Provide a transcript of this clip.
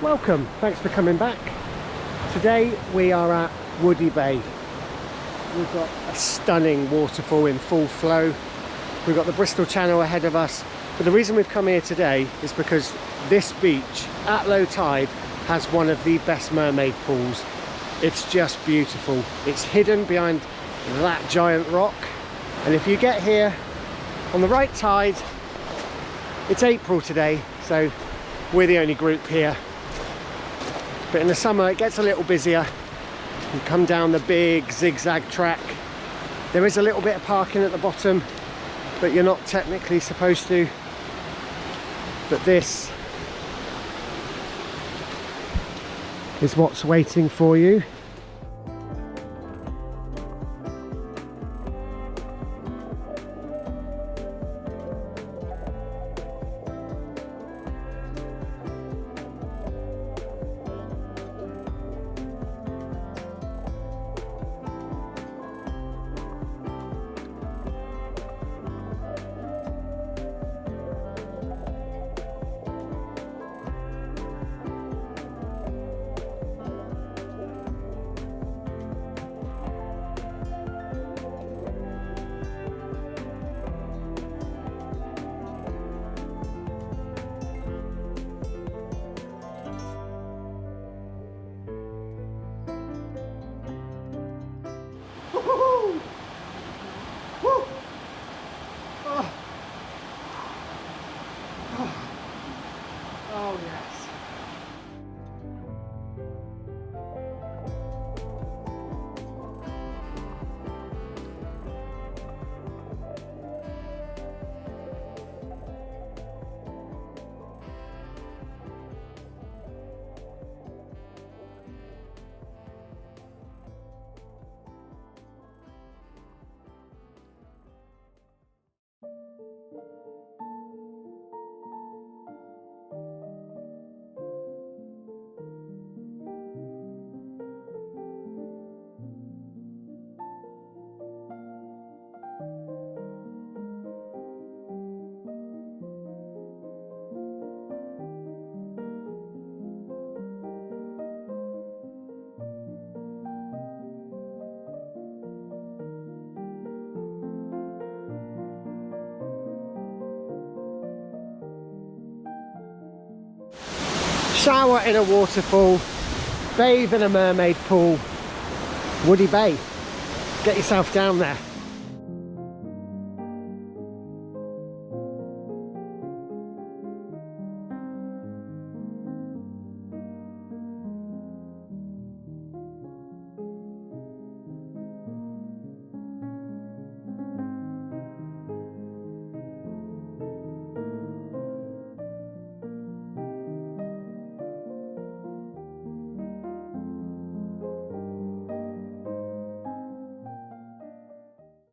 Welcome, thanks for coming back. Today we are at Woody Bay. We've got a stunning waterfall in full flow. We've got the Bristol Channel ahead of us. But the reason we've come here today is because this beach at low tide has one of the best mermaid pools. It's just beautiful. It's hidden behind that giant rock. And if you get here on the right tide, it's April today, so we're the only group here. But in the summer it gets a little busier. You come down the big zigzag track. There is a little bit of parking at the bottom, but you're not technically supposed to. But this is what's waiting for you. Oh yes. Shower in a waterfall, bathe in a mermaid pool, Woody Bay. Get yourself down there.